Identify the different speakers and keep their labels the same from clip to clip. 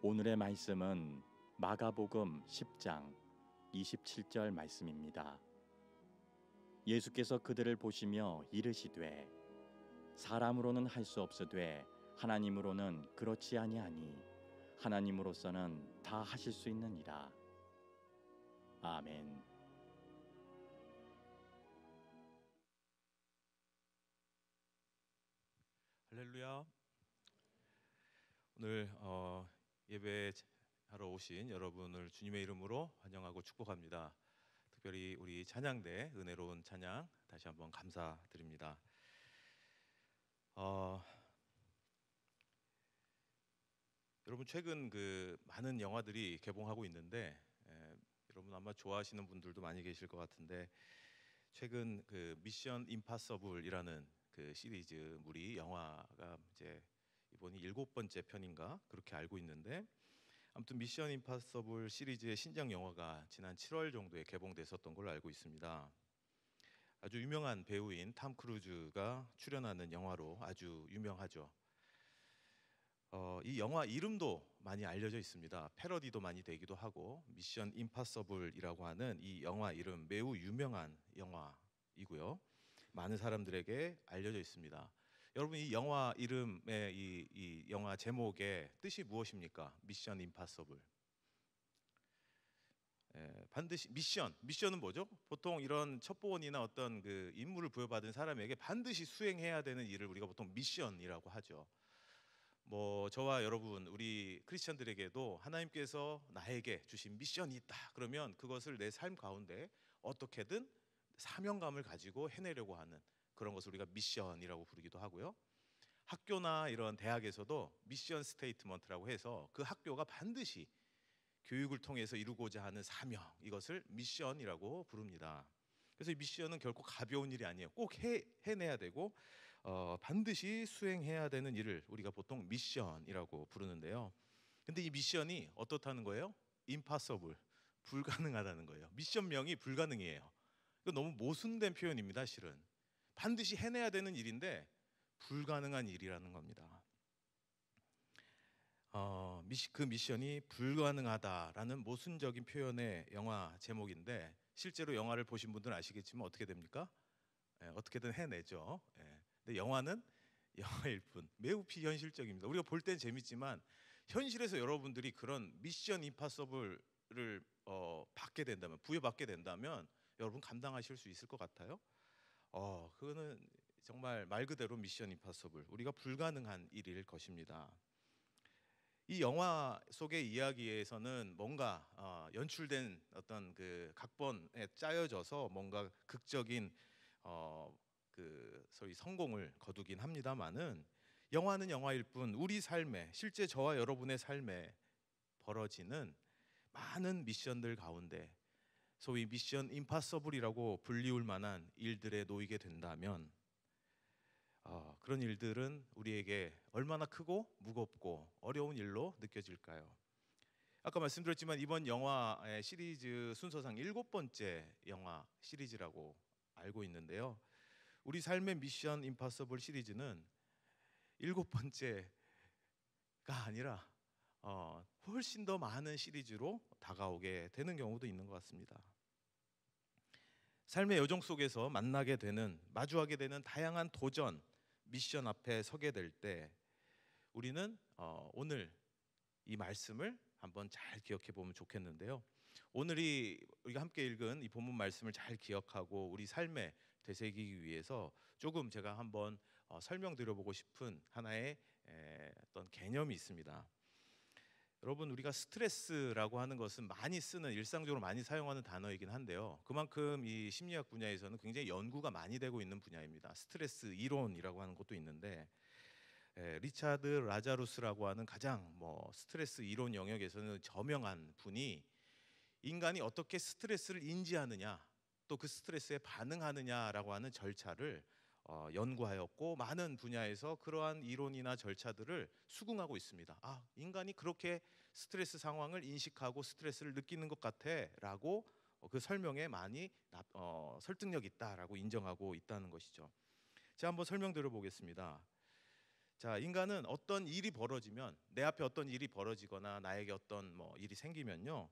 Speaker 1: 오늘의 말씀은 마가복음 10장 27절 말씀입니다. 예수께서 그들을 보시며 이르시되 사람으로는 할 수 없으되 하나님으로는 그렇지 아니하니 하나님으로서는 다 하실 수 있느니라. 아멘.
Speaker 2: 할렐루야. 오늘 예배하러 오신 여러분을 주님의 이름으로 환영하고 축복합니다. 특별히 우리 찬양대 은혜로운 찬양 다시 한번 감사드립니다. 여러분 최근 많은 영화들이 개봉하고 있는데 여러분 아마 좋아하시는 분들도 많이 계실 것 같은데 최근 미션 임파서블이라는 시리즈물이 영화가 이제 이번이 7번째 편인가 그렇게 알고 있는데, 아무튼 미션 임파서블 시리즈의 신작 영화가 지난 7월 정도에 개봉됐었던 걸로 알고 있습니다. 아주 유명한 배우인 탐 크루즈가 출연하는 영화로 아주 유명하죠. 이 영화 이름도 많이 알려져 있습니다. 패러디도 많이 되기도 하고, 미션 임파서블이라고 하는 이 영화 이름 매우 유명한 영화이고요. 많은 사람들에게 알려져 있습니다. 여러분 이 영화 이름의 이 영화 제목의 뜻이 무엇입니까? 미션 임파서블. 반드시 미션은 뭐죠? 보통 이런 첩보원이나 어떤 임무를 부여받은 사람에게 반드시 수행해야 되는 일을 우리가 보통 미션이라고 하죠. 저와 여러분 우리 크리스천들에게도 하나님께서 나에게 주신 미션이 있다 그러면 그것을 내 삶 가운데 어떻게든 사명감을 가지고 해내려고 하는 그런 것을 우리가 미션이라고 부르기도 하고요. 학교나 이런 대학에서도 미션 스테이트먼트라고 해서 그 학교가 반드시 교육을 통해서 이루고자 하는 사명, 이것을 미션이라고 부릅니다. 그래서 이 미션은 결코 가벼운 일이 아니에요. 꼭 해내야 되고 반드시 수행해야 되는 일을 우리가 보통 미션이라고 부르는데요. 근데 이 미션이 어떻다는 거예요? impossible, 불가능하다는 거예요. 미션명이 불가능이에요. 이거 너무 모순된 표현입니다. 실은 반드시 해내야 되는 일인데 불가능한 일이라는 겁니다. 그 미션이 불가능하다라는 모순적인 표현의 영화 제목인데, 실제로 영화를 보신 분들은 아시겠지만 어떻게 됩니까? 어떻게든 해내죠. 근데 영화는 영화일 뿐 매우 비현실적입니다. 우리가 볼 땐 재밌지만 현실에서 여러분들이 그런 미션 임파서블을 부여받게 된다면 여러분 감당하실 수 있을 것 같아요? 그거는 정말 말 그대로 미션 임파서블, 우리가 불가능한 일일 것입니다. 이 영화 속의 이야기에서는 뭔가 연출된 어떤 각본에 짜여져서 뭔가 극적인 소위 성공을 거두긴 합니다만은, 영화는 영화일 뿐 우리 삶에, 실제 저와 여러분의 삶에 벌어지는 많은 미션들 가운데 소위 미션 임파서블이라고 불리울 만한 일들에 놓이게 된다면 그런 일들은 우리에게 얼마나 크고 무겁고 어려운 일로 느껴질까요? 아까 말씀드렸지만 이번 영화의 시리즈 순서상 7번째 영화 시리즈라고 알고 있는데요. 우리 삶의 미션 임파서블 시리즈는 7번째가 아니라 훨씬 더 많은 시리즈로 다가오게 되는 경우도 있는 것 같습니다. 삶의 여정 속에서 마주하게 되는 다양한 도전, 미션 앞에 서게 될 때 우리는 오늘 이 말씀을 한번 잘 기억해 보면 좋겠는데요. 오늘이 우리가 함께 읽은 이 본문 말씀을 잘 기억하고 우리 삶에 되새기기 위해서 조금 제가 한번 설명드려보고 싶은 하나의 어떤 개념이 있습니다. 여러분, 우리가 스트레스라고 하는 것은 많이 쓰는, 일상적으로 많이 사용하는 단어이긴 한데요, 그만큼 이 심리학 분야에서는 굉장히 연구가 많이 되고 있는 분야입니다. 스트레스 이론이라고 하는 것도 있는데, 리차드 라자루스라고 하는 가장 스트레스 이론 영역에서는 저명한 분이 인간이 어떻게 스트레스를 인지하느냐, 또 그 스트레스에 반응하느냐라고 하는 절차를 연구하였고, 많은 분야에서 그러한 이론이나 절차들을 수긍하고 있습니다. 인간이 그렇게 스트레스 상황을 인식하고 스트레스를 느끼는 것 같아라고 그 설명에 많이 설득력 있다라고 인정하고 있다는 것이죠. 제가 한번 설명드려 보겠습니다. 자, 인간은 어떤 일이 벌어지면, 내 앞에 어떤 일이 벌어지거나 나에게 어떤 일이 생기면요,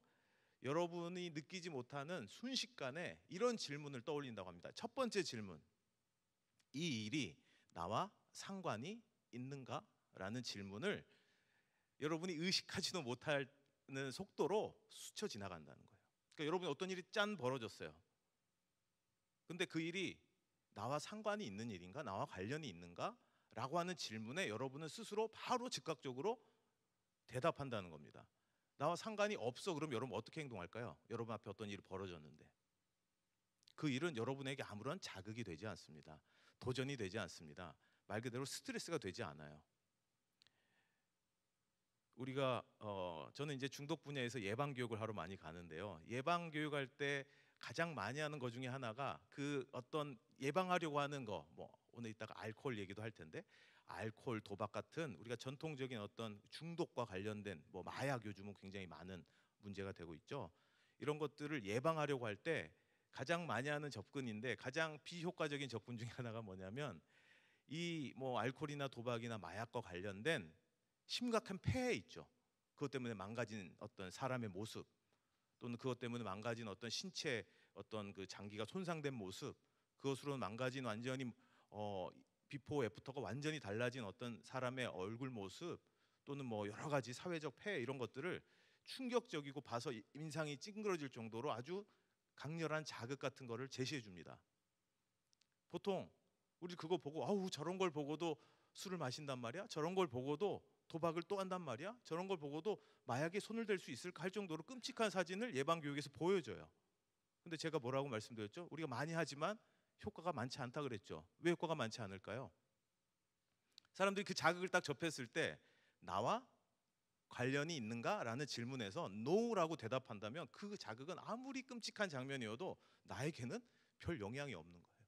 Speaker 2: 여러분이 느끼지 못하는 순식간에 이런 질문을 떠올린다고 합니다. 첫 번째 질문, 이 일이 나와 상관이 있는가? 라는 질문을 여러분이 의식하지도 못하는 속도로 스쳐 지나간다는 거예요. 그러니까 여러분이 어떤 일이 짠 벌어졌어요. 근데 그 일이 나와 상관이 있는 일인가? 나와 관련이 있는가? 라고 하는 질문에 여러분은 스스로 바로 즉각적으로 대답한다는 겁니다. 나와 상관이 없어. 그럼 여러분 어떻게 행동할까요? 여러분 앞에 어떤 일이 벌어졌는데 그 일은 여러분에게 아무런 자극이 되지 않습니다. 도전이 되지 않습니다. 말 그대로 스트레스가 되지 않아요. 우리가 저는 이제 중독 분야에서 예방 교육을 하러 많이 가는데요. 예방 교육할 때 가장 많이 하는 것 중에 하나가 그 어떤 예방하려고 하는 거, 오늘 이따가 알코올 얘기도 할 텐데, 알코올, 도박 같은 우리가 전통적인 어떤 중독과 관련된 마약, 요즘은 굉장히 많은 문제가 되고 있죠. 이런 것들을 예방하려고 할 때 가장 많이 하는 접근인데, 가장 비효과적인 접근 중에 하나가 뭐냐면, 이 알코올이나 도박이나 마약과 관련된 심각한 폐해 있죠. 그것 때문에 망가진 어떤 사람의 모습, 또는 그것 때문에 망가진 어떤 신체 어떤 그 장기가 손상된 모습, 그것으로 망가진 완전히 비포 애프터가 완전히 달라진 어떤 사람의 얼굴 모습, 또는 여러 가지 사회적 폐해, 이런 것들을 충격적이고 봐서 인상이 찡그러질 정도로 아주 강렬한 자극 같은 거를 제시해 줍니다. 보통 우리 그거 보고 아우 저런 걸 보고도 술을 마신단 말이야? 저런 걸 보고도 도박을 또 한단 말이야? 저런 걸 보고도 마약에 손을 댈 수 있을까 할 정도로 끔찍한 사진을 예방교육에서 보여줘요. 근데 제가 뭐라고 말씀드렸죠? 우리가 많이 하지만 효과가 많지 않다 그랬죠. 왜 효과가 많지 않을까요? 사람들이 그 자극을 딱 접했을 때 나와 관련이 있는가라는 질문에서 NO라고 대답한다면 그 자극은 아무리 끔찍한 장면이어도 나에게는 별 영향이 없는 거예요.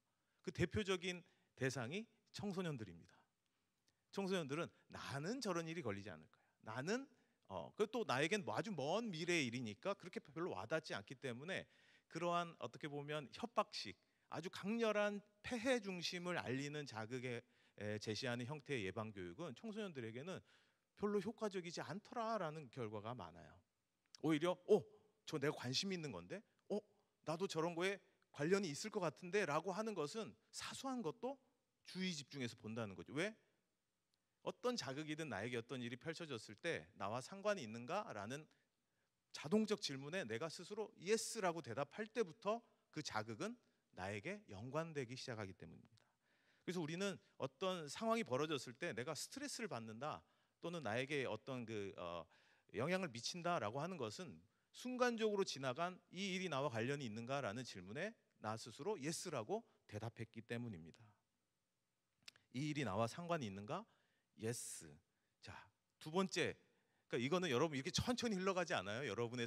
Speaker 2: 그 대표적인 대상이 청소년들입니다. 청소년들은 나는 저런 일이 걸리지 않을 거야. 나는 그또 나에겐 아주 먼 미래의 일이니까 그렇게 별로 와닿지 않기 때문에 그러한 어떻게 보면 협박식, 아주 강렬한 폐해 중심을 알리는 자극에 제시하는 형태의 예방 교육은 청소년들에게는 별로 효과적이지 않더라라는 결과가 많아요. 오히려 저 내가 관심 있는 건데, 나도 저런 거에 관련이 있을 것 같은데라고 하는 것은 사소한 것도 주의 집중해서 본다는 거죠. 왜? 어떤 자극이든 나에게 어떤 일이 펼쳐졌을 때 나와 상관이 있는가라는 자동적 질문에 내가 스스로 예스라고 대답할 때부터 그 자극은 나에게 연관되기 시작하기 때문입니다. 그래서 우리는 어떤 상황이 벌어졌을 때 내가 스트레스를 받는다, 또는 나에게 어떤 영향을 미친다라고 하는 것은 순간적으로 지나간 이 일이 나와 관련이 있는가라는 질문에 나 스스로 예스라고 대답했기 때문입니다. 이 일이 나와 상관이 있는가? 예스. 자, 두 번째, 그러니까 이거는 여러분 이렇게 천천히 흘러가지 않아요. 여러분의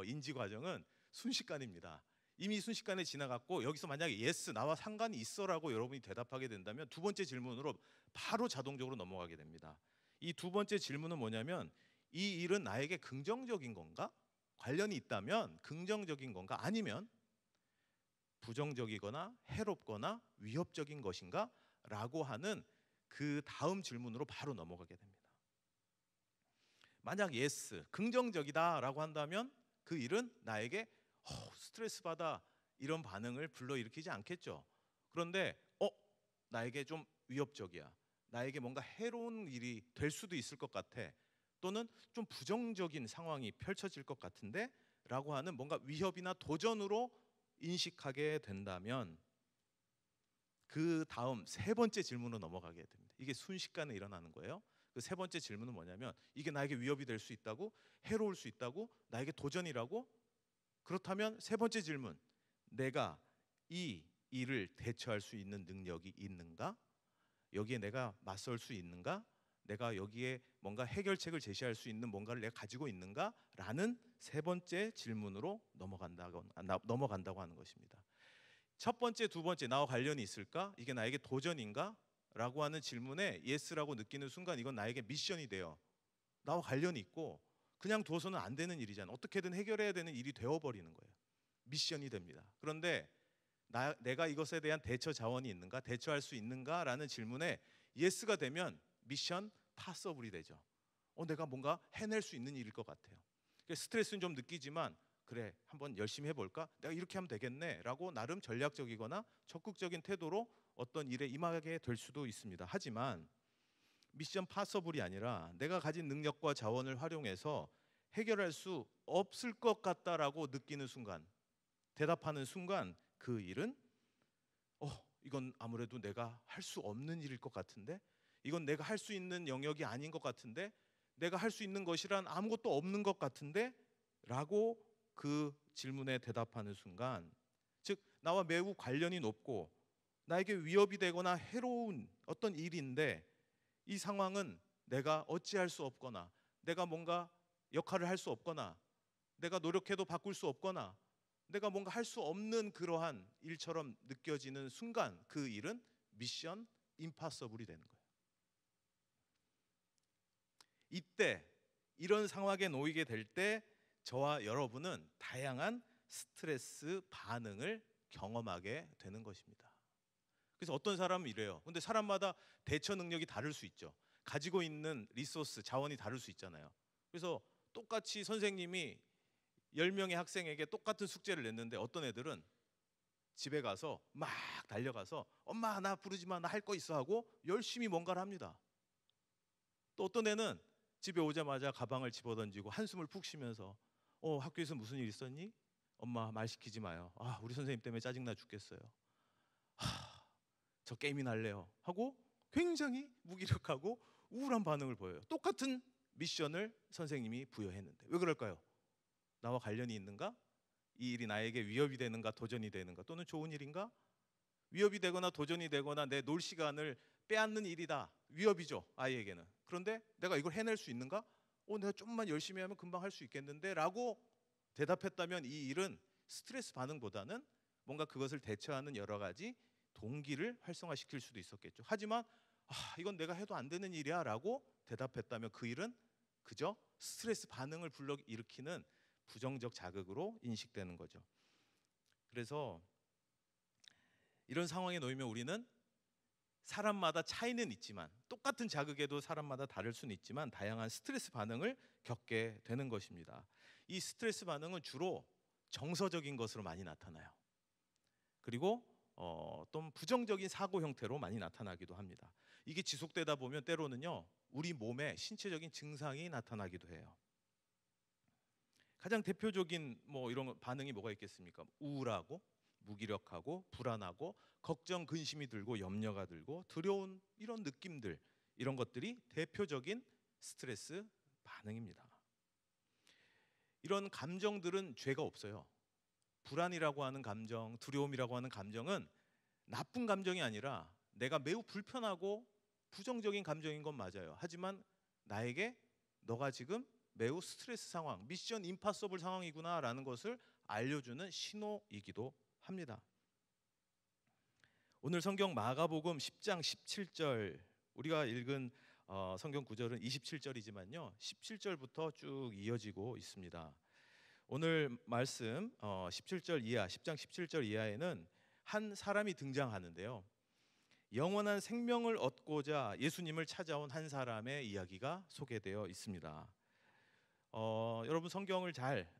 Speaker 2: 인지 과정은 순식간입니다. 이미 순식간에 지나갔고, 여기서 만약에 예스, 나와 상관이 있어라고 여러분이 대답하게 된다면 두 번째 질문으로 바로 자동적으로 넘어가게 됩니다. 이 두 번째 질문은 뭐냐면, 이 일은 나에게 긍정적인 건가? 관련이 있다면 긍정적인 건가? 아니면 부정적이거나 해롭거나 위협적인 것인가? 라고 하는 그 다음 질문으로 바로 넘어가게 됩니다. 만약 예스, 긍정적이다라고 한다면 그 일은 나에게 스트레스 받아 이런 반응을 불러일으키지 않겠죠. 그런데 나에게 좀 위협적이야, 나에게 뭔가 해로운 일이 될 수도 있을 것 같아, 또는 좀 부정적인 상황이 펼쳐질 것 같은데 라고 하는 뭔가 위협이나 도전으로 인식하게 된다면 그 다음 세 번째 질문으로 넘어가게 됩니다. 이게 순식간에 일어나는 거예요. 그 세 번째 질문은 뭐냐면, 이게 나에게 위협이 될 수 있다고? 해로울 수 있다고? 나에게 도전이라고? 그렇다면 세 번째 질문, 내가 이 일을 대처할 수 있는 능력이 있는가? 여기에 내가 맞설 수 있는가? 내가 여기에 뭔가 해결책을 제시할 수 있는 뭔가를 내가 가지고 있는가? 라는 세 번째 질문으로 넘어간다고 하는 것입니다. 첫 번째, 두 번째, 나와 관련이 있을까? 이게 나에게 도전인가? 라고 하는 질문에 예스라고 느끼는 순간 이건 나에게 미션이 돼요. 나와 관련이 있고 그냥 둬서는 안 되는 일이잖아. 어떻게든 해결해야 되는 일이 되어버리는 거예요. 미션이 됩니다. 그런데 내가 이것에 대한 대처 자원이 있는가? 대처할 수 있는가? 라는 질문에 예스가 되면 미션 파서블이 되죠. 내가 뭔가 해낼 수 있는 일일 것 같아요. 스트레스는 좀 느끼지만 그래, 한번 열심히 해볼까? 내가 이렇게 하면 되겠네 라고 나름 전략적이거나 적극적인 태도로 어떤 일에 임하게 될 수도 있습니다. 하지만 미션 파서블이 아니라 내가 가진 능력과 자원을 활용해서 해결할 수 없을 것 같다라고 느끼는 순간, 대답하는 순간 그 일은 이건 아무래도 내가 할 수 없는 일일 것 같은데, 이건 내가 할 수 있는 영역이 아닌 것 같은데, 내가 할 수 있는 것이란 아무것도 없는 것 같은데 라고 그 질문에 대답하는 순간, 즉 나와 매우 관련이 높고 나에게 위협이 되거나 해로운 어떤 일인데 이 상황은 내가 어찌할 수 없거나 내가 뭔가 역할을 할 수 없거나 내가 노력해도 바꿀 수 없거나 내가 뭔가 할 수 없는 그러한 일처럼 느껴지는 순간 그 일은 미션 임파서블이 되는 거예요. 이때 이런 상황에 놓이게 될 때 저와 여러분은 다양한 스트레스 반응을 경험하게 되는 것입니다. 그래서 어떤 사람은 이래요. 근데 사람마다 대처 능력이 다를 수 있죠. 가지고 있는 리소스, 자원이 다를 수 있잖아요. 그래서 똑같이 선생님이 10명의 학생에게 똑같은 숙제를 냈는데 어떤 애들은 집에 가서 막 달려가서 엄마 나 부르지 마, 나 할 거 있어 하고 열심히 뭔가를 합니다. 또 어떤 애는 집에 오자마자 가방을 집어던지고 한숨을 푹 쉬면서 학교에서 무슨 일 있었니? 엄마 말 시키지 마요. 우리 선생님 때문에 짜증나 죽겠어요. 저 게임이나 할래요 하고 굉장히 무기력하고 우울한 반응을 보여요. 똑같은 미션을 선생님이 부여했는데 왜 그럴까요? 나와 관련이 있는가? 이 일이 나에게 위협이 되는가 도전이 되는가 또는 좋은 일인가? 위협이 되거나 도전이 되거나 내 놀 시간을 빼앗는 일이다. 위협이죠, 아이에게는. 그런데 내가 이걸 해낼 수 있는가? 내가 좀만 열심히 하면 금방 할 수 있겠는데 라고 대답했다면 이 일은 스트레스 반응보다는 뭔가 그것을 대처하는 여러 가지 동기를 활성화시킬 수도 있었겠죠. 하지만 이건 내가 해도 안 되는 일이야 라고 대답했다면 그 일은 그저 스트레스 반응을 불러일으키는 부정적 자극으로 인식되는 거죠. 그래서 이런 상황에 놓이면 우리는 사람마다 차이는 있지만 똑같은 자극에도 사람마다 다를 수는 있지만 다양한 스트레스 반응을 겪게 되는 것입니다. 이 스트레스 반응은 주로 정서적인 것으로 많이 나타나요. 그리고 또 부정적인 사고 형태로 많이 나타나기도 합니다. 이게 지속되다 보면 때로는요 우리 몸에 신체적인 증상이 나타나기도 해요. 가장 대표적인 이런 반응이 뭐가 있겠습니까? 우울하고 무기력하고 불안하고 걱정, 근심이 들고 염려가 들고 두려운 이런 느낌들, 이런 것들이 대표적인 스트레스 반응입니다. 이런 감정들은 죄가 없어요. 불안이라고 하는 감정, 두려움이라고 하는 감정은 나쁜 감정이 아니라 내가 매우 불편하고 부정적인 감정인 건 맞아요. 하지만 나에게 너가 지금 매우 스트레스 상황, 미션 임파서블 상황이구나라는 것을 알려주는 신호이기도 합니다. 오늘 성경 마가복음 10장 17절 우리가 읽은 성경 구절은 27절이지만요 17절부터 쭉 이어지고 있습니다. 오늘 말씀 17절 이하, 10장 17절 이하에는 한 사람이 등장하는데요. 영원한 생명을 얻고자 예수님을 찾아온 한 사람의 이야기가 소개되어 있습니다. 여러분 성경을 잘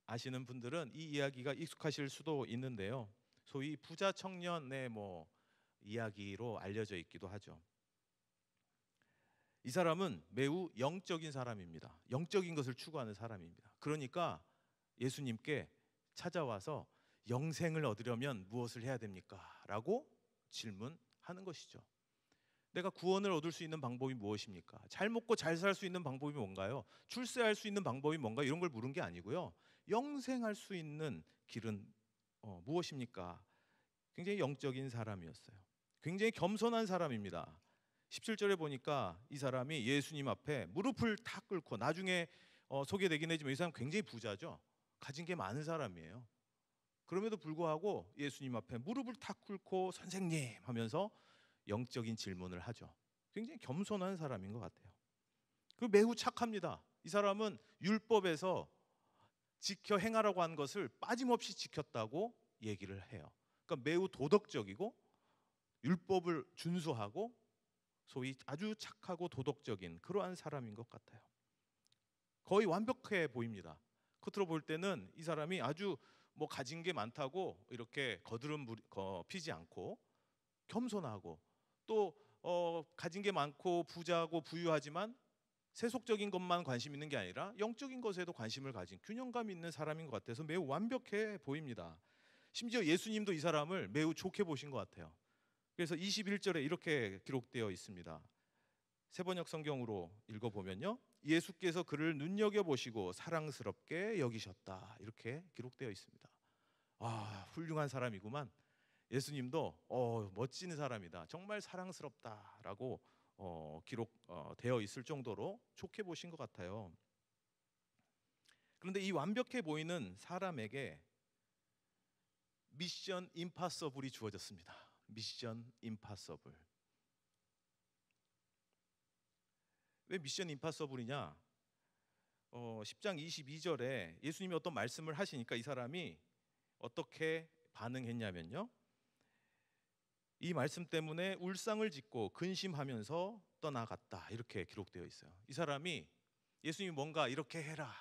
Speaker 2: 아시는 분들은 이 이야기가 익숙하실 수도 있는데요. 소위 부자 청년의 이야기로 알려져 있기도 하죠. 이 사람은 매우 영적인 사람입니다. 영적인 것을 추구하는 사람입니다. 그러니까 예수님께 찾아와서 영생을 얻으려면 무엇을 해야 됩니까? 라고 질문하는 것이죠. 내가 구원을 얻을 수 있는 방법이 무엇입니까? 잘 먹고 잘 살 수 있는 방법이 뭔가요? 출세할 수 있는 방법이 뭔가? 이런 걸 물은 게 아니고요. 영생할 수 있는 길은 무엇입니까? 굉장히 영적인 사람이었어요. 굉장히 겸손한 사람입니다. 17절에 보니까 이 사람이 예수님 앞에 무릎을 탁 꿇고, 나중에 소개되긴 했지만 이 사람 굉장히 부자죠. 가진 게 많은 사람이에요. 그럼에도 불구하고 예수님 앞에 무릎을 탁 꿇고 선생님 하면서 영적인 질문을 하죠. 굉장히 겸손한 사람인 것 같아요. 그리고 매우 착합니다. 이 사람은 율법에서 지켜 행하라고 한 것을 빠짐없이 지켰다고 얘기를 해요. 그러니까 매우 도덕적이고 율법을 준수하고 소위 아주 착하고 도덕적인 그러한 사람인 것 같아요. 거의 완벽해 보입니다. 겉으로 볼 때는 이 사람이 아주 뭐 가진 게 많다고 이렇게 거드름 피지 않고 겸손하고 또 가진 게 많고 부자고 부유하지만 세속적인 것만 관심 있는 게 아니라 영적인 것에도 관심을 가진 균형감 있는 사람인 것 같아서 매우 완벽해 보입니다. 심지어 예수님도 이 사람을 매우 좋게 보신 것 같아요. 그래서 21절에 이렇게 기록되어 있습니다. 세번역 성경으로 읽어보면요, 예수께서 그를 눈여겨보시고 사랑스럽게 여기셨다, 이렇게 기록되어 있습니다. 아, 훌륭한 사람이구만. 예수님도 멋진 사람이다, 정말 사랑스럽다라고 기록되어 있을 정도로 좋게 보신 것 같아요. 그런데 이 완벽해 보이는 사람에게 미션 임파서블이 주어졌습니다. 미션 임파서블. 왜 미션 임파서블이냐? 10장 22절에 예수님이 어떤 말씀을 하시니까 이 사람이 어떻게 반응했냐면요, 이 말씀 때문에 울상을 짓고 근심하면서 떠나갔다, 이렇게 기록되어 있어요. 이 사람이 예수님이 뭔가 이렇게 해라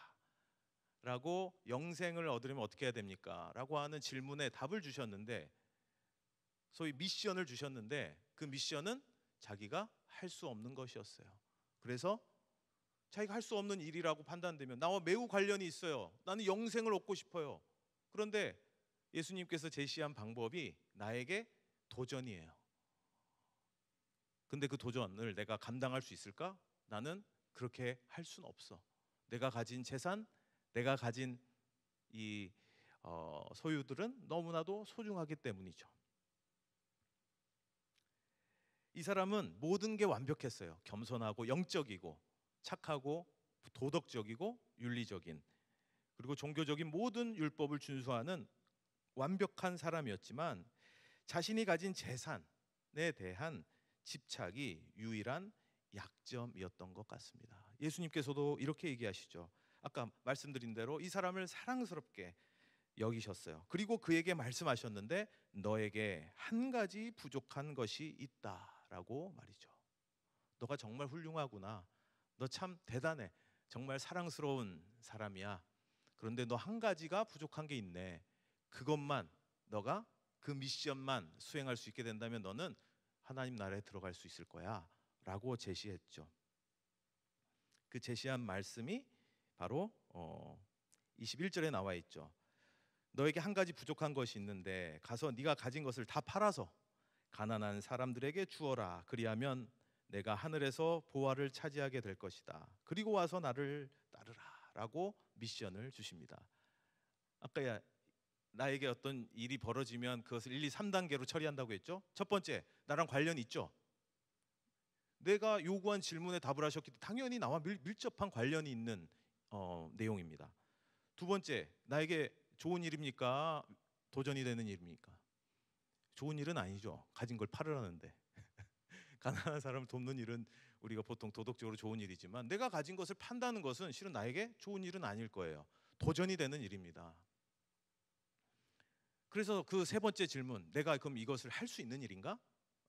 Speaker 2: 라고 영생을 얻으려면 어떻게 해야 됩니까? 라고 하는 질문에 답을 주셨는데, 소위 미션을 주셨는데 그 미션은 자기가 할 수 없는 것이었어요. 그래서 자기가 할 수 없는 일이라고 판단되면 나와 매우 관련이 있어요. 나는 영생을 얻고 싶어요. 그런데 예수님께서 제시한 방법이 나에게 도전이에요. 근데 그 도전을 내가 감당할 수 있을까? 나는 그렇게 할 수는 없어. 내가 가진 재산, 내가 가진 이 소유들은 너무나도 소중하기 때문이죠. 이 사람은 모든 게 완벽했어요. 겸손하고 영적이고 착하고 도덕적이고 윤리적인, 그리고 종교적인 모든 율법을 준수하는 완벽한 사람이었지만 자신이 가진 재산에 대한 집착이 유일한 약점이었던 것 같습니다. 예수님께서도 이렇게 얘기하시죠. 아까 말씀드린 대로 이 사람을 사랑스럽게 여기셨어요. 그리고 그에게 말씀하셨는데 너에게 한 가지 부족한 것이 있다라고 말이죠. 너가 정말 훌륭하구나. 너 참 대단해. 정말 사랑스러운 사람이야. 그런데 너 한 가지가 부족한 게 있네. 그것만, 너가 그 미션만 수행할 수 있게 된다면 너는 하나님 나라에 들어갈 수 있을 거야 라고 제시했죠. 그 제시한 말씀이 바로 21절에 나와 있죠. 너에게 한 가지 부족한 것이 있는데 가서 네가 가진 것을 다 팔아서 가난한 사람들에게 주어라. 그리하면 내가 하늘에서 보화를 차지하게 될 것이다. 그리고 와서 나를 따르라 라고 미션을 주십니다. 아까 나에게 어떤 일이 벌어지면 그것을 1, 2, 3단계로 처리한다고 했죠. 첫 번째, 나랑 관련이 있죠. 내가 요구한 질문에 답을 하셨기 때문에 당연히 나와 밀접한 관련이 있는 내용입니다. 두 번째, 나에게 좋은 일입니까? 도전이 되는 일입니까? 좋은 일은 아니죠. 가진 걸 팔으라는데. 가난한 사람을 돕는 일은 우리가 보통 도덕적으로 좋은 일이지만 내가 가진 것을 판다는 것은 실은 나에게 좋은 일은 아닐 거예요. 도전이 되는 일입니다. 그래서 그 세 번째 질문, 내가 그럼 이것을 할 수 있는 일인가?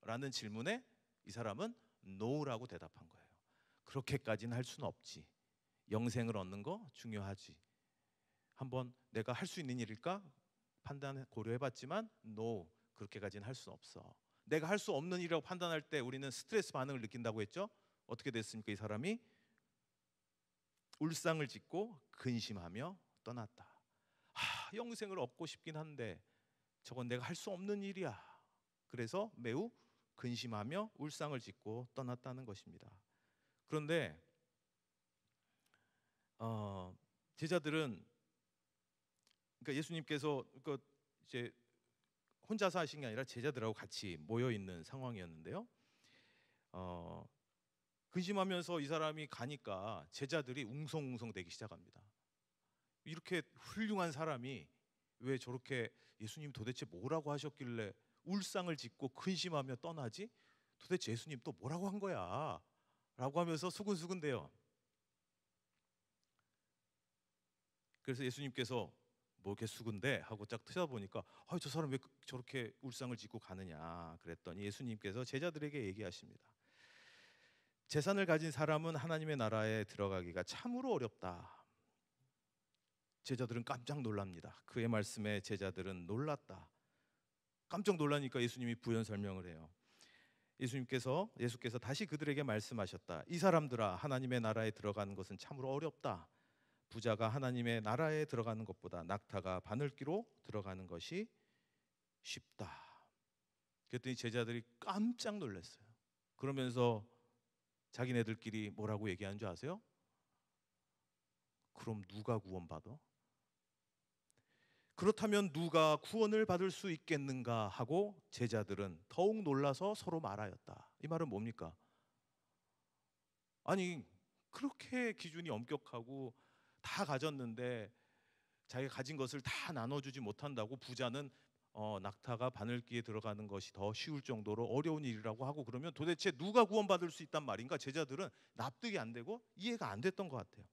Speaker 2: 라는 질문에 이 사람은 no라고 대답한 거예요. 그렇게까지는 할 수는 없지. 영생을 얻는 거 중요하지. 한번 내가 할 수 있는 일일까? 판단 고려해봤지만 no, 그렇게까지는 할 수는 없어. 내가 할 수 없는 일이라고 판단할 때 우리는 스트레스 반응을 느낀다고 했죠. 어떻게 됐습니까? 이 사람이 울상을 짓고 근심하며 떠났다. 영생을 얻고 싶긴 한데 저건 내가 할 수 없는 일이야. 그래서 매우 근심하며 울상을 짓고 떠났다는 것입니다. 그런데 제자들은, 그러니까 예수님께서 이제 혼자서 하신 게 아니라 제자들하고 같이 모여 있는 상황이었는데요. 근심하면서 이 사람이 가니까 제자들이 웅성웅성 대기 시작합니다. 이렇게 훌륭한 사람이 왜 저렇게, 예수님 도대체 뭐라고 하셨길래 울상을 짓고 근심하며 떠나지? 도대체 예수님 또 뭐라고 한 거야? 라고 하면서 수근수근대요. 그래서 예수님께서 뭐 이렇게 수근대 하고 쫙 쳐다보니까 저 사람 왜 저렇게 울상을 짓고 가느냐 그랬더니 예수님께서 제자들에게 얘기하십니다. 재산을 가진 사람은 하나님의 나라에 들어가기가 참으로 어렵다. 제자들은 깜짝 놀랍니다. 그의 말씀에 제자들은 놀랐다. 깜짝 놀라니까 예수님이 부연 설명을 해요. 예수께서 다시 그들에게 말씀하셨다. 이 사람들아, 하나님의 나라에 들어가는 것은 참으로 어렵다. 부자가 하나님의 나라에 들어가는 것보다 낙타가 바늘기로 들어가는 것이 쉽다. 그랬더니 제자들이 깜짝 놀랐어요. 그러면서 자기네들끼리 뭐라고 얘기하는 줄 아세요? 그럼 누가 구원받아? 그렇다면 누가 구원을 받을 수 있겠는가 하고 제자들은 더욱 놀라서 서로 말하였다. 이 말은 뭡니까? 아니, 그렇게 기준이 엄격하고 다 가졌는데 자기가 가진 것을 다 나눠주지 못한다고 부자는 낙타가 바늘기에 들어가는 것이 더 쉬울 정도로 어려운 일이라고 하고, 그러면 도대체 누가 구원받을 수 있단 말인가? 제자들은 납득이 안 되고 이해가 안 됐던 것 같아요.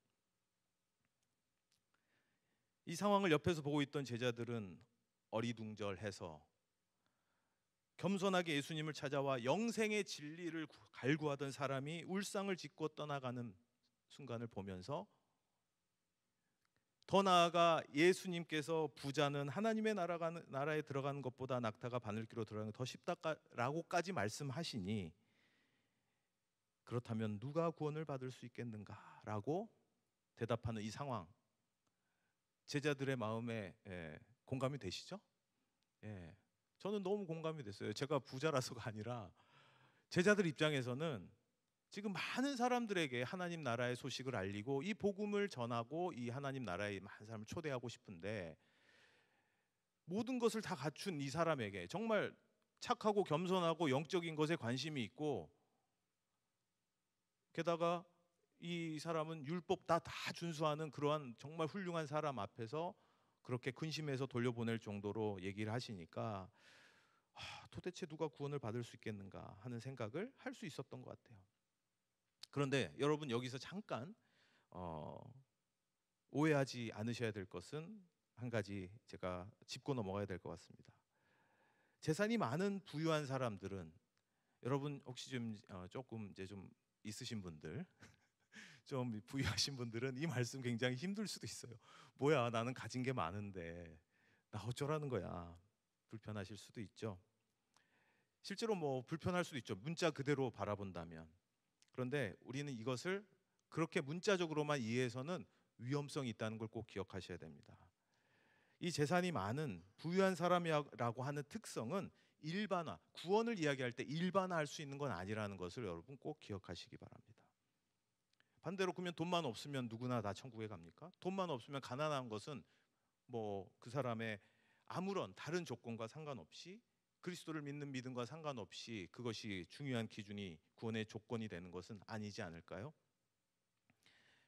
Speaker 2: 이 상황을 옆에서 보고 있던 제자들은 어리둥절해서 겸손하게 예수님을 찾아와 영생의 진리를 갈구하던 사람이 울상을 짓고 떠나가는 순간을 보면서, 더 나아가 예수님께서 부자는 하나님의 나라에 들어가는 것보다 낙타가 바늘기로 들어가는 게 더 쉽다라고까지 말씀하시니 그렇다면 누가 구원을 받을 수 있겠는가라고 대답하는 이 상황, 제자들의 마음에 공감이 되시죠? 저는 너무 공감이 됐어요. 제가 부자라서가 아니라 제자들 입장에서는 지금 많은 사람들에게 하나님 나라의 소식을 알리고 이 복음을 전하고 이 하나님 나라에 많은 사람을 초대하고 싶은데, 모든 것을 다 갖춘 이 사람에게 정말 착하고 겸손하고 영적인 것에 관심이 있고, 게다가 이 사람은 율법 다 준수하는 그러한 정말 훌륭한 사람 앞에서 그렇게 근심해서 돌려보낼 정도로 얘기를 하시니까 도대체 누가 구원을 받을 수 있겠는가 하는 생각을 할 수 있었던 것 같아요. 그런데 여러분, 여기서 잠깐 오해하지 않으셔야 될 것은 한 가지 제가 짚고 넘어가야 될 것 같습니다. 재산이 많은 부유한 사람들은, 여러분 혹시 조금 이제 좀 있으신 분들 좀 부유하신 분들은 이 말씀 굉장히 힘들 수도 있어요. 뭐야, 나는 가진 게 많은데 나 어쩌라는 거야. 불편하실 수도 있죠. 실제로 뭐 불편할 수도 있죠. 문자 그대로 바라본다면. 그런데 우리는 이것을 그렇게 문자적으로만 이해해서는 위험성이 있다는 걸 꼭 기억하셔야 됩니다. 이 재산이 많은 부유한 사람이라고 하는 특성은 일반화, 구원을 이야기할 때 일반화할 수 있는 건 아니라는 것을 여러분 꼭 기억하시기 바랍니다. 반대로 그러면 돈만 없으면 누구나 다 천국에 갑니까? 돈만 없으면 가난한 것은 뭐 그 사람의 아무런 다른 조건과 상관없이, 그리스도를 믿는 믿음과 상관없이 그것이 중요한 기준이 구원의 조건이 되는 것은 아니지 않을까요?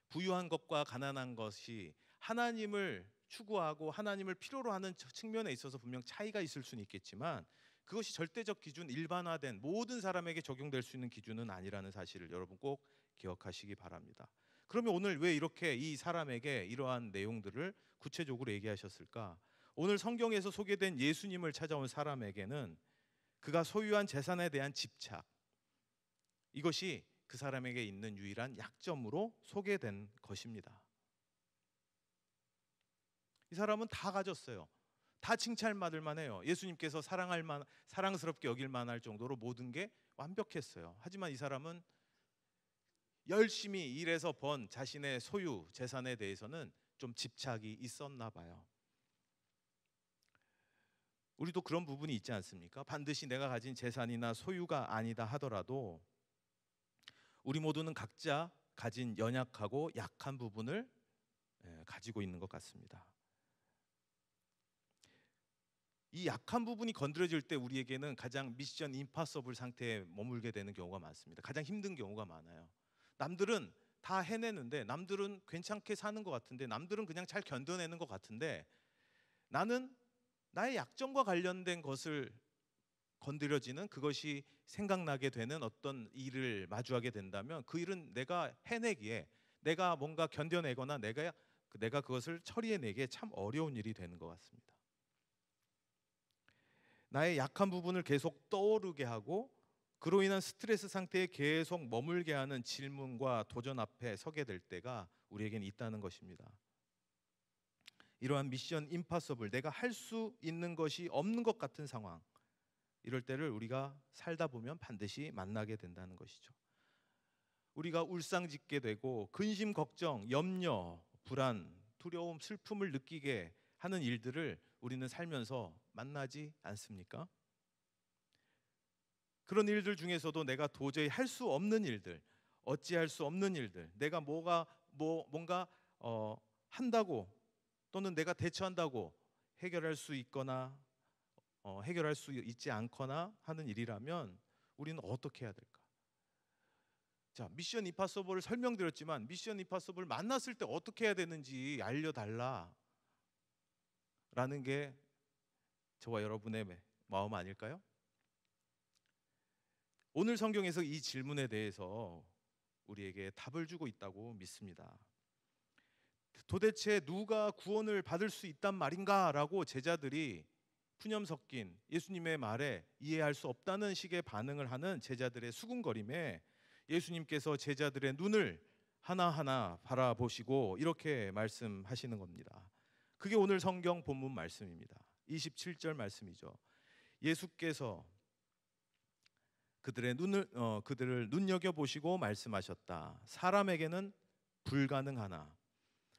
Speaker 2: 부유한 것과 가난한 것이 하나님을 추구하고 하나님을 필요로 하는 측면에 있어서 분명 차이가 있을 수는 있겠지만, 그것이 절대적 기준, 일반화된 모든 사람에게 적용될 수 있는 기준은 아니라는 사실을 여러분 꼭 기억하시기 바랍니다. 그러면 오늘 왜 이렇게 이 사람에게 이러한 내용들을 구체적으로 얘기하셨을까? 오늘 성경에서 소개된 예수님을 찾아온 사람에게는 그가 소유한 재산에 대한 집착, 이것이 그 사람에게 있는 유일한 약점으로 소개된 것입니다. 이 사람은 다 가졌어요. 다 칭찬받을 만해요. 예수님께서 사랑스럽게 여길 만할 정도로 모든 게 완벽했어요. 하지만 이 사람은 열심히 일해서 번 자신의 소유 재산에 대해서는 좀 집착이 있었나 봐요. 우리도 그런 부분이 있지 않습니까? 반드시 내가 가진 재산이나 소유가 아니다 하더라도 우리 모두는 각자 가진 연약하고 약한 부분을 가지고 있는 것 같습니다. 이 약한 부분이 건드려질 때 우리에게는 가장 미션 임파서블 상태에 머물게 되는 경우가 많습니다. 가장 힘든 경우가 많아요. 남들은 다 해내는데, 남들은 괜찮게 사는 것 같은데, 남들은 그냥 잘 견뎌내는 것 같은데, 나는 나의 약점과 관련된 것을 건드려지는, 그것이 생각나게 되는 어떤 일을 마주하게 된다면 그 일은 내가 해내기에, 내가 뭔가 견뎌내거나 내가 그것을 처리해내기에 참 어려운 일이 되는 것 같습니다. 나의 약한 부분을 계속 떠오르게 하고 그로 인한 스트레스 상태에 계속 머물게 하는 질문과 도전 앞에 서게 될 때가 우리에겐 있다는 것입니다. 이러한 미션 임파서블, 내가 할 수 있는 것이 없는 것 같은 상황, 이럴 때를 우리가 살다 보면 반드시 만나게 된다는 것이죠. 우리가 울상짓게 되고 근심, 걱정, 염려, 불안, 두려움, 슬픔을 느끼게 하는 일들을 우리는 살면서 만나지 않습니까? 그런 일들 중에서도 내가 도저히 할 수 없는 일들, 어찌할 수 없는 일들, 내가 뭔가 한다고 또는 내가 대처한다고 해결할 수 있거나 해결할 수 있지 않거나 하는 일이라면 우리는 어떻게 해야 될까? 자, 미션 임파서블을 설명드렸지만 미션 임파서블을 만났을 때 어떻게 해야 되는지 알려달라 라는 게 저와 여러분의 마음 아닐까요? 오늘 성경에서 이 질문에 대해서 우리에게 답을 주고 있다고 믿습니다. 도대체 누가 구원을 받을 수 있단 말인가? 라고 제자들이 푸념 섞인 예수님의 말에 이해할 수 없다는 식의 반응을 하는 제자들의 수군거림에 예수님께서 제자들의 눈을 하나하나 바라보시고 이렇게 말씀하시는 겁니다. 그게 오늘 성경 본문 말씀입니다. 27절 말씀이죠. 예수께서 그들을 눈여겨보시고 말씀하셨다. 사람에게는 불가능하나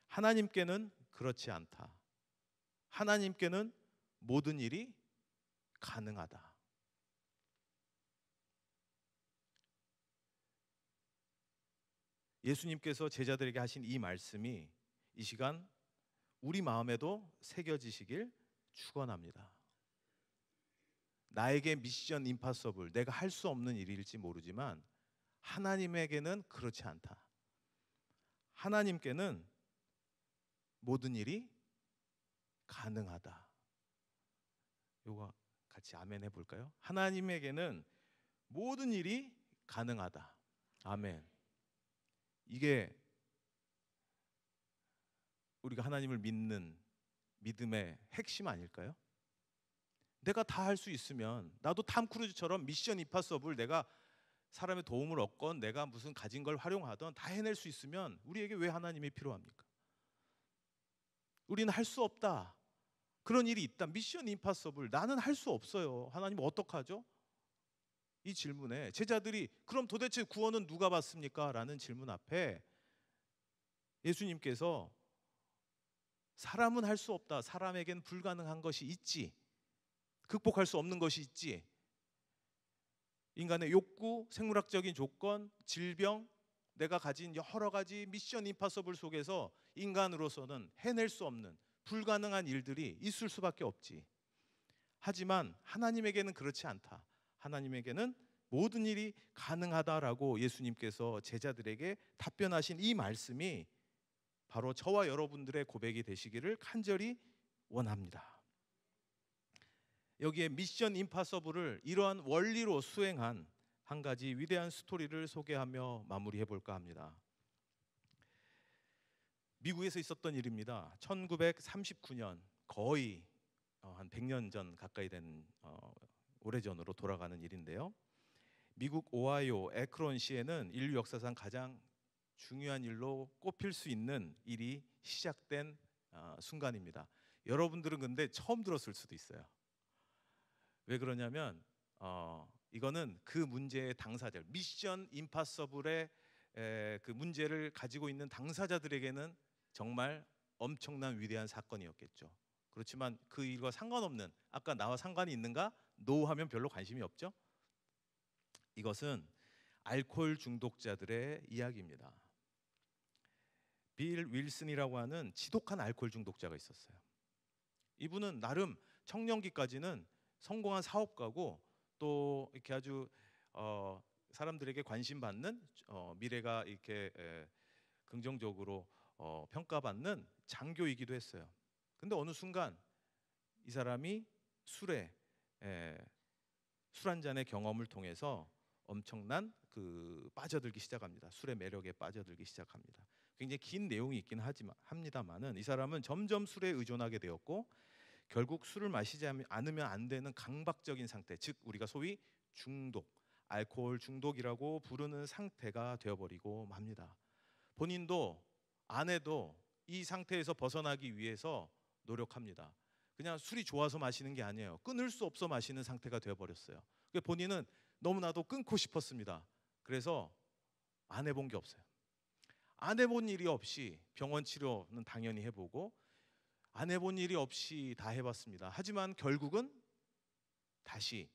Speaker 2: 하나님께는 그렇지 않다. 하나님께는 모든 일이 가능하다. 예수님께서 제자들에게 하신 이 말씀이 이 시간 우리 마음에도 새겨지시길 축원합니다. 나에게 미션 임파서블, 내가 할 수 없는 일일지 모르지만 하나님에게는 그렇지 않다. 하나님께는 모든 일이 가능하다. 요거 같이 아멘 해볼까요? 하나님에게는 모든 일이 가능하다. 아멘. 이게 우리가 하나님을 믿는 믿음의 핵심 아닐까요? 내가 다 할 수 있으면, 나도 탐 크루즈처럼 미션 임파서블, 내가 사람의 도움을 얻건 내가 무슨 가진 걸 활용하던 다 해낼 수 있으면 우리에게 왜 하나님이 필요합니까? 우리는 할 수 없다. 그런 일이 있다. 미션 임파서블, 나는 할 수 없어요. 하나님 어떡하죠? 이 질문에 제자들이 그럼 도대체 구원은 누가 받습니까? 라는 질문 앞에 예수님께서 사람은 할 수 없다. 사람에겐 불가능한 것이 있지. 극복할 수 없는 것이 있지. 인간의 욕구, 생물학적인 조건, 질병, 내가 가진 여러 가지 미션 임파서블 속에서 인간으로서는 해낼 수 없는 불가능한 일들이 있을 수밖에 없지. 하지만 하나님에게는 그렇지 않다. 하나님에게는 모든 일이 가능하다라고 예수님께서 제자들에게 답변하신 이 말씀이 바로 저와 여러분들의 고백이 되시기를 간절히 원합니다. 여기에 미션 임파서블을 이러한 원리로 수행한 한 가지 위대한 스토리를 소개하며 마무리해 볼까 합니다. 미국에서 있었던 일입니다. 1939년, 거의 한 100년 전 가까이 된 오래전으로 돌아가는 일인데요. 미국 오하이오 에크론시에는 인류 역사상 가장 중요한 일로 꼽힐 수 있는 일이 시작된 순간입니다. 여러분들은 근데 처음 들었을 수도 있어요. 왜 그러냐면 이거는 그 문제의 당사자, 미션 임파서블의 그 문제를 가지고 있는 당사자들에게는 정말 엄청난 위대한 사건이었겠죠. 그렇지만 그 일과 상관없는, 아까 나와 상관이 있는가? 노 하면 별로 관심이 없죠. 이것은 알코올 중독자들의 이야기입니다. 빌 윌슨이라고 하는 지독한 알코올 중독자가 있었어요. 이분은 나름 청년기까지는 성공한 사업가고 또 이렇게 아주 사람들에게 관심 받는 미래가 이렇게 긍정적으로 평가받는 장교이기도 했어요. 근데 어느 순간 이 사람이 술 한 잔의 경험을 통해서 엄청난 빠져들기 시작합니다. 술의 매력에 빠져들기 시작합니다. 굉장히 긴 내용이 있긴 합니다만은 이 사람은 점점 술에 의존하게 되었고 결국 술을 마시지 않으면 안 되는 강박적인 상태, 즉 우리가 소위 중독, 알코올 중독이라고 부르는 상태가 되어버리고 맙니다. 본인도 아내도 이 상태에서 벗어나기 위해서 노력합니다. 그냥 술이 좋아서 마시는 게 아니에요. 끊을 수 없어 마시는 상태가 되어버렸어요. 본인은 너무나도 끊고 싶었습니다. 그래서 안 해본 게 없어요. 안 해본 일이 없이 병원 치료는 당연히 해보고 안 해본 일이 없이 다 해봤습니다. 하지만 결국은 다시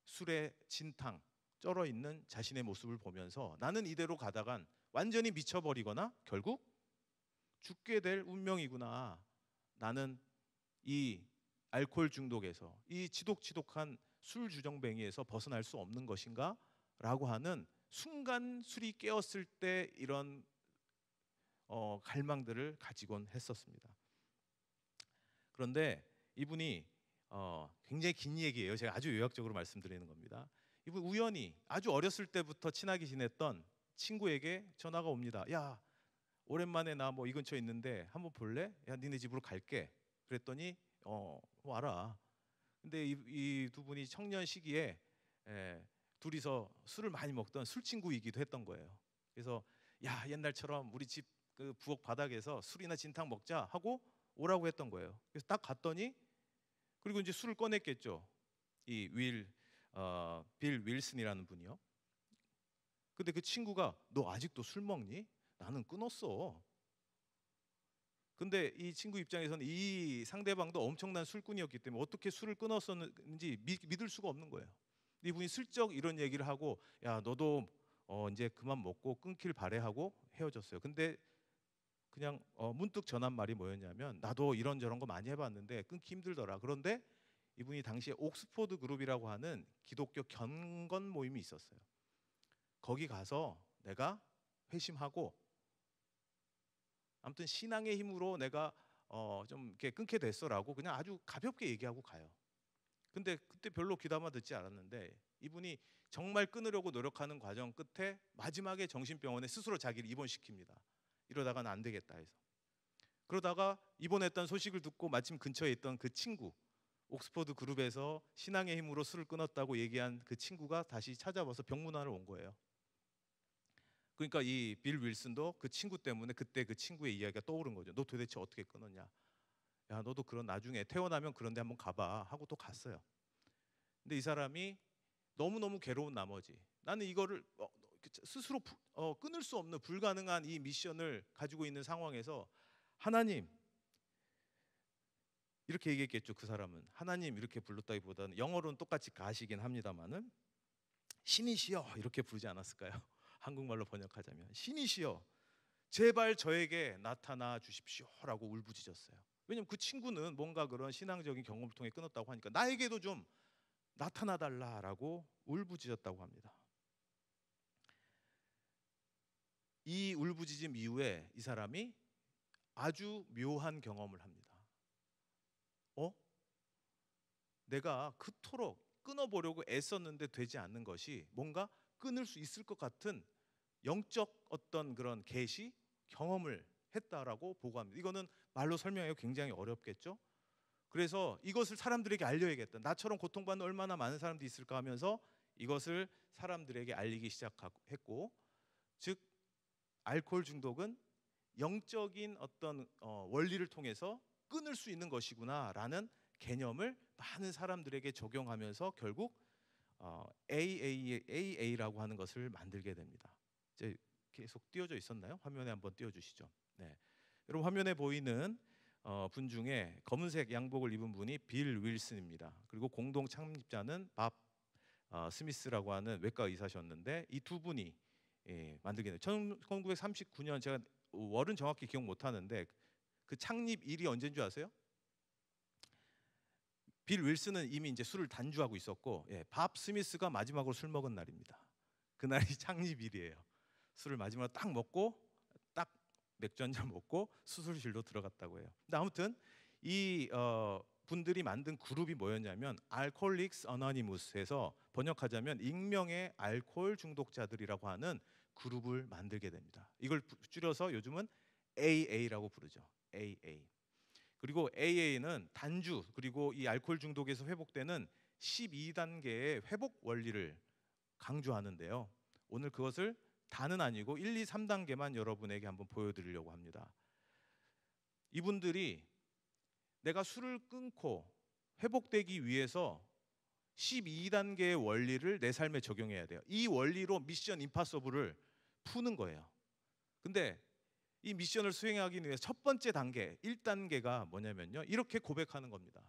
Speaker 2: 술에 진탕 쩔어 있는 자신의 모습을 보면서 나는 이대로 가다간 완전히 미쳐버리거나 결국 죽게 될 운명이구나. 나는 이 알코올 중독에서 이 지독한 술 주정뱅이에서 벗어날 수 없는 것인가? 라고 하는 순간 술이 깨었을 때 이런 갈망들을 가지곤 했었습니다. 그런데 이분이 굉장히 긴 얘기예요. 제가 아주 요약적으로 말씀드리는 겁니다. 이분 우연히 아주 어렸을 때부터 친하게 지냈던 친구에게 전화가 옵니다. 야, 오랜만에 나 뭐 이 근처에 있는데 한번 볼래? 야, 니네 집으로 갈게. 그랬더니 와라. 근데 이 두 분이 청년 시기에 둘이서 술을 많이 먹던 술 친구이기도 했던 거예요. 그래서 야, 옛날처럼 우리 집 그 부엌 바닥에서 술이나 진탕 먹자 하고 오라고 했던 거예요. 그래서 딱 갔더니 그리고 이제 술을 꺼냈겠죠. 이 빌 윌슨이라는 분이요. 근데 그 친구가 너 아직도 술 먹니? 나는 끊었어. 근데 이 친구 입장에서는 이 상대방도 엄청난 술꾼이었기 때문에 어떻게 술을 끊었었는지 믿을 수가 없는 거예요. 이분이 슬쩍 이런 얘기를 하고 야, 너도 이제 그만 먹고 끊길 바래 하고 헤어졌어요. 근데 그냥 문득 전한 말이 뭐였냐면 나도 이런저런 거 많이 해봤는데 끊기 힘들더라. 그런데 이분이 당시에 옥스포드 그룹이라고 하는 기독교 경건 모임이 있었어요. 거기 가서 내가 회심하고 아무튼 신앙의 힘으로 내가 좀 이렇게 끊게 됐어라고 그냥 아주 가볍게 얘기하고 가요. 근데 그때 별로 귀담아 듣지 않았는데 이분이 정말 끊으려고 노력하는 과정 끝에 마지막에 정신병원에 스스로 자기를 입원시킵니다. 이러다가는 안 되겠다 해서. 그러다가 입원했다는 소식을 듣고 마침 근처에 있던 그 친구, 옥스퍼드 그룹에서 신앙의 힘으로 술을 끊었다고 얘기한 그 친구가 다시 찾아와서 병문안을 온 거예요. 그러니까 이 빌 윌슨도 그 친구 때문에 그때 그 친구의 이야기가 떠오른 거죠. 너 도대체 어떻게 끊었냐? 야, 너도 그런 나중에 태어나면 그런 데 한번 가봐 하고 또 갔어요. 근데 이 사람이 너무너무 괴로운 나머지 나는 이거를 스스로 끊을 수 없는 불가능한 이 미션을 가지고 있는 상황에서 하나님 이렇게 얘기했겠죠. 그 사람은 하나님 이렇게 불렀다기보다는 영어로는 똑같이 가시긴 합니다만은 신이시여 이렇게 부르지 않았을까요? 한국말로 번역하자면 신이시여 제발 저에게 나타나 주십시오라고 울부짖었어요. 왜냐면 그 친구는 뭔가 그런 신앙적인 경험을 통해 끊었다고 하니까 나에게도 좀 나타나 달라라고 울부짖었다고 합니다. 이 울부짖음 이후에 이 사람이 아주 묘한 경험을 합니다. 내가 그토록 끊어보려고 애썼는데 되지 않는 것이 뭔가 끊을 수 있을 것 같은 영적 어떤 그런 계시 경험을 했다라고 보고합니다. 이거는 말로 설명하기가 굉장히 어렵겠죠. 그래서 이것을 사람들에게 알려야겠다. 나처럼 고통받는 얼마나 많은 사람들이 있을까 하면서 이것을 사람들에게 알리기 시작했고, 즉 알코올 중독은 영적인 어떤 원리를 통해서 끊을 수 있는 것이구나라는 개념을 많은 사람들에게 적용하면서 결국 AA라고 하는 것을 만들게 됩니다. 이제 계속 띄워져 있었나요? 화면에 한번 띄워주시죠. 네, 여러분 화면에 보이는 분 중에 검은색 양복을 입은 분이 빌 윌슨입니다. 그리고 공동 창립자는 밥 스미스라고 하는 외과 의사셨는데 이 두 분이 만들게 돼요. 1939년 제가 월은 정확히 기억 못하는데 그 창립일이 언제인 줄 아세요? 빌 윌슨은 이미 이제 술을 단주하고 있었고 밥 스미스가 마지막으로 술 먹은 날입니다. 그날이 창립일이에요. 술을 마지막으로 딱 먹고 딱 맥주 한 잔 먹고 수술실로 들어갔다고 해요. 근데 아무튼 이 분들이 만든 그룹이 뭐였냐면 알코올릭스 어너니무스에서 번역하자면 익명의 알코올 중독자들이라고 하는 그룹을 만들게 됩니다. 이걸 줄여서 요즘은 AA라고 부르죠. AA. 그리고 AA는 단주 그리고 이 알코올 중독에서 회복되는 12단계의 회복 원리를 강조하는데요. 오늘 그것을 다는 아니고 1, 2, 3단계만 여러분에게 한번 보여드리려고 합니다. 이분들이 내가 술을 끊고 회복되기 위해서 12단계의 원리를 내 삶에 적용해야 돼요. 이 원리로 미션 임파서블을 푸는 거예요. 근데 이 미션을 수행하기 위해 첫 번째 단계, 1단계가 뭐냐면요, 이렇게 고백하는 겁니다.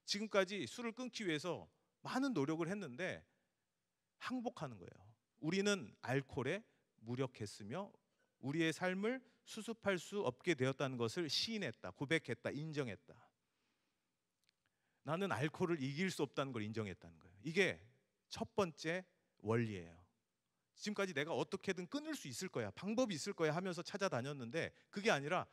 Speaker 2: 지금까지 술을 끊기 위해서 많은 노력을 했는데 항복하는 거예요. 우리는 알코올에 무력했으며 우리의 삶을 수습할 수 없게 되었다는 것을 시인했다, 고백했다, 인정했다. 나는 알코올을 이길 수 없다는 걸 인정했다는 거예요. 이게 첫 번째 원리예요. 지금까지 내가 어떻게든 끊을 수 있을 거야, 방법이 있을 거야 하면서 찾아다녔는데 그게 아니라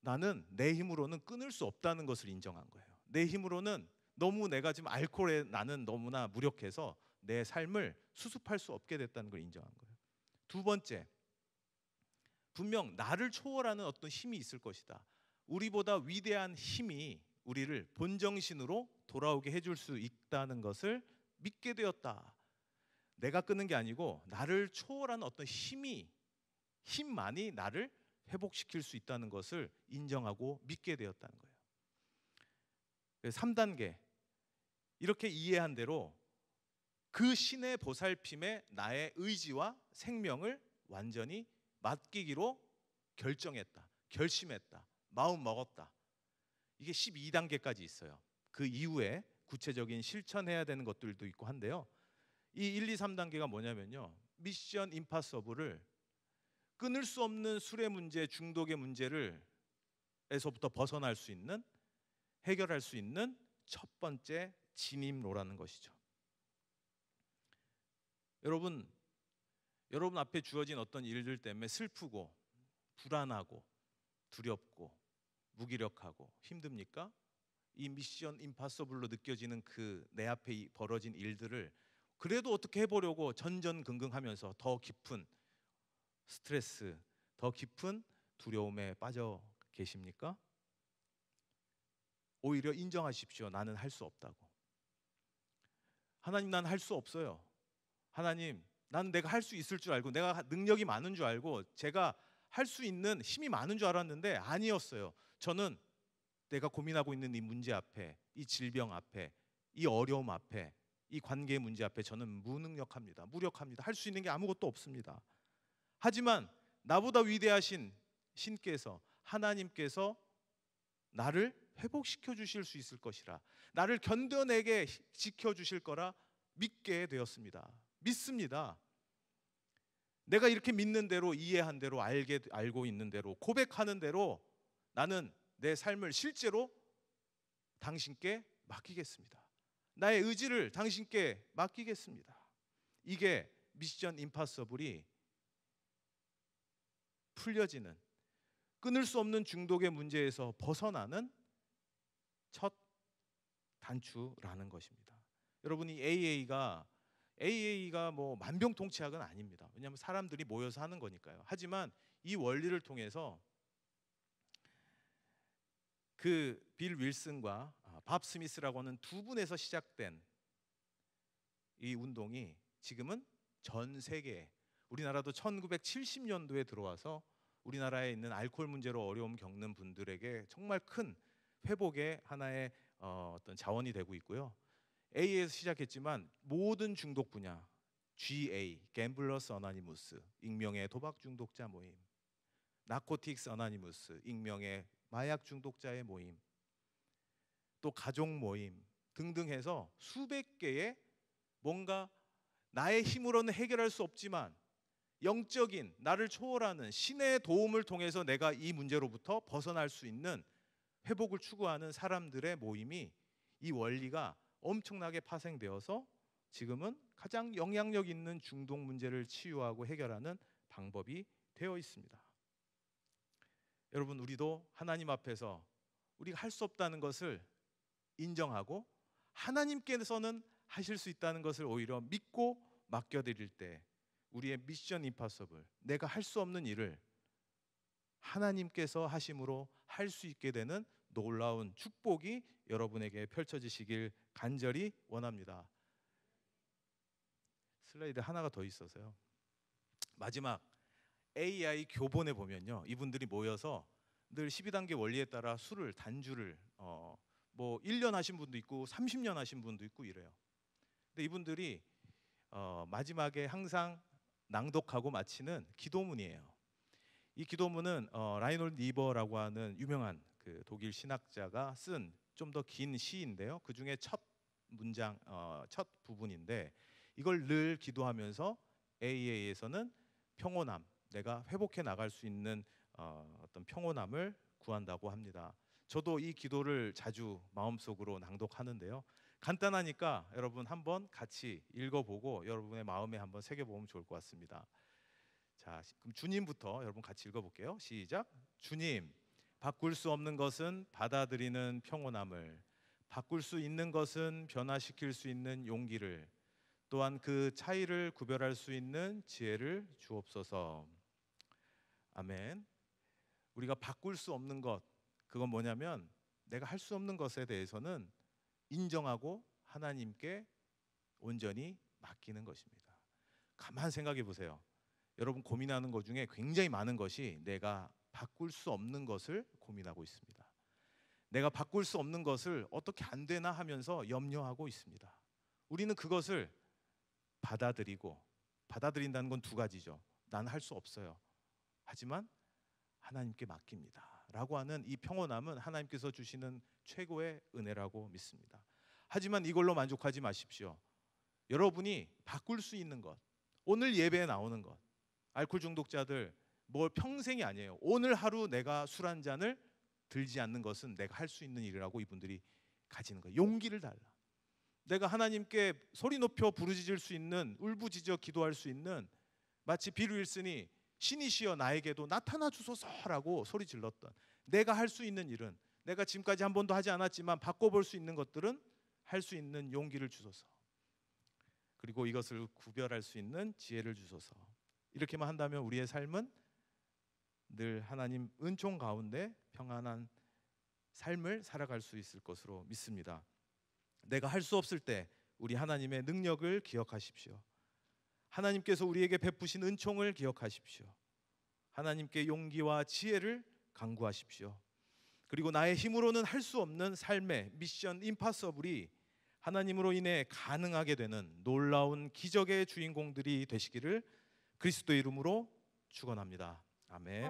Speaker 2: 나는 내 힘으로는 끊을 수 없다는 것을 인정한 거예요. 내 힘으로는 너무 내가 지금 알코올에 나는 너무나 무력해서 내 삶을 수습할 수 없게 됐다는 걸 인정한 거예요. 두 번째, 분명 나를 초월하는 어떤 힘이 있을 것이다. 우리보다 위대한 힘이 우리를 본정신으로 돌아오게 해줄 수 있다는 것을 믿게 되었다. 내가 끊는 게 아니고 나를 초월하는 어떤 힘만이 나를 회복시킬 수 있다는 것을 인정하고 믿게 되었다는 거예요. 3단계, 이렇게 이해한 대로 그 신의 보살핌에 나의 의지와 생명을 완전히 맡기기로 결정했다, 결심했다, 마음 먹었다. 이게 12단계까지 있어요. 그 이후에 구체적인 실천해야 되는 것들도 있고 한데요. 이 1, 2, 3단계가 뭐냐면요, 미션 임파서블을 끊을 수 없는 술의 문제, 중독의 문제를 에서부터 벗어날 수 있는, 해결할 수 있는 첫 번째 진입로라는 것이죠. 여러분 앞에 주어진 어떤 일들 때문에 슬프고 불안하고 두렵고 무기력하고 힘듭니까? 이 미션 임파서블로 느껴지는 그 내 앞에 벌어진 일들을 그래도 어떻게 해보려고 전전긍긍하면서 더 깊은 스트레스, 더 깊은 두려움에 빠져 계십니까? 오히려 인정하십시오. 나는 할 수 없다고. 하나님, 난 할 수 없어요. 하나님, 나는 내가 할 수 있을 줄 알고, 내가 능력이 많은 줄 알고, 제가 할 수 있는 힘이 많은 줄 알았는데 아니었어요. 저는 내가 고민하고 있는 이 문제 앞에, 이 질병 앞에, 이 어려움 앞에, 이 관계 문제 앞에 저는 무능력합니다. 무력합니다. 할 수 있는 게 아무것도 없습니다. 하지만 나보다 위대하신 신께서, 하나님께서 나를 회복시켜 주실 수 있을 것이라, 나를 견뎌내게 지켜 주실 거라 믿게 되었습니다. 믿습니다. 내가 이렇게 믿는 대로, 이해한 대로, 알고 있는 대로, 고백하는 대로 나는 내 삶을 실제로 당신께 맡기겠습니다. 나의 의지를 당신께 맡기겠습니다. 이게 미션 임파서블이 풀려지는, 끊을 수 없는 중독의 문제에서 벗어나는 첫 단추라는 것입니다. 여러분이 AA가 뭐 만병통치약은 아닙니다. 왜냐하면 사람들이 모여서 하는 거니까요. 하지만 이 원리를 통해서 그 빌 윌슨과 밥 스미스라고 하는 두 분에서 시작된 이 운동이 지금은 전 세계, 우리나라도 1970년도에 들어와서 우리나라에 있는 알코올 문제로 어려움 겪는 분들에게 정말 큰 회복의 하나의 어떤 자원이 되고 있고요. A에서 시작했지만 모든 중독 분야, GA, 갬블러스 어나니무스, 익명의 도박 중독자 모임, 나코틱스 어나니무스, 익명의 마약 중독자의 모임, 또 가족 모임 등등 해서 수백 개의 뭔가 나의 힘으로는 해결할 수 없지만 영적인 나를 초월하는 신의 도움을 통해서 내가 이 문제로부터 벗어날 수 있는 회복을 추구하는 사람들의 모임이, 이 원리가 엄청나게 파생되어서 지금은 가장 영향력 있는 중독 문제를 치유하고 해결하는 방법이 되어 있습니다. 여러분, 우리도 하나님 앞에서 우리가 할 수 없다는 것을 인정하고 하나님께서는 하실 수 있다는 것을 오히려 믿고 맡겨드릴 때 우리의 미션 임파서블, 내가 할 수 없는 일을 하나님께서 하심으로 할 수 있게 되는 놀라운 축복이 여러분에게 펼쳐지시길 간절히 원합니다. 슬라이드 하나가 더 있어서요. 마지막 AI 교본에 보면요, 이분들이 모여서 늘 12단계 원리에 따라 술을 단주를 뭐 1년 하신 분도 있고 30년 하신 분도 있고 이래요. 근데 이분들이 마지막에 항상 낭독하고 마치는 기도문이에요. 이 기도문은 라이놀드 니버라고 하는 유명한 그 독일 신학자가 쓴 좀 더 긴 시인데요. 그 중에 첫 문장, 첫 부분인데, 이걸 늘 기도하면서 AA에서는 평온함, 내가 회복해 나갈 수 있는 어떤 평온함을 구한다고 합니다. 저도 이 기도를 자주 마음속으로 낭독하는데요. 간단하니까 여러분 한번 같이 읽어보고 여러분의 마음에 한번 새겨보면 좋을 것 같습니다. 자, 그럼 주님부터 여러분 같이 읽어볼게요. 시작. 주님, 바꿀 수 없는 것은 받아들이는 평온함을, 바꿀 수 있는 것은 변화시킬 수 있는 용기를, 또한 그 차이를 구별할 수 있는 지혜를 주옵소서. 아멘. 우리가 바꿀 수 없는 것, 그건 뭐냐면 내가 할 수 없는 것에 대해서는 인정하고 하나님께 온전히 맡기는 것입니다. 가만 생각해 보세요. 여러분 고민하는 것 중에 굉장히 많은 것이 내가 바꿀 수 없는 것을 고민하고 있습니다. 내가 바꿀 수 없는 것을 어떻게 안 되나 하면서 염려하고 있습니다. 우리는 그것을 받아들이고, 받아들인다는 건 두 가지죠. 나는 할 수 없어요. 하지만 하나님께 맡깁니다 라고 하는 이 평온함은 하나님께서 주시는 최고의 은혜라고 믿습니다. 하지만 이걸로 만족하지 마십시오. 여러분이 바꿀 수 있는 것, 오늘 예배에 나오는 것, 알코올 중독자들 뭘 평생이 아니에요. 오늘 하루 내가 술 한 잔을 들지 않는 것은 내가 할 수 있는 일이라고 이분들이 가지는 거예요. 용기를 달라. 내가 하나님께 소리 높여 부르짖을 수 있는, 울부짖어 기도할 수 있는, 마치 비루 윌슨이 신이시여 나에게도 나타나 주소서라고 소리 질렀던, 내가 할 수 있는 일은, 내가 지금까지 한 번도 하지 않았지만 바꿔볼 수 있는 것들은 할 수 있는 용기를 주소서. 그리고 이것을 구별할 수 있는 지혜를 주소서. 이렇게만 한다면 우리의 삶은 늘 하나님 은총 가운데 평안한 삶을 살아갈 수 있을 것으로 믿습니다. 내가 할 수 없을 때 우리 하나님의 능력을 기억하십시오. 하나님께서 우리에게 베푸신 은총을 기억하십시오. 하나님께 용기와 지혜를 간구하십시오. 그리고 나의 힘으로는 할 수 없는 삶의 미션 임파서블이 하나님으로 인해 가능하게 되는 놀라운 기적의 주인공들이 되시기를 그리스도의 이름으로 축원합니다. 아멘.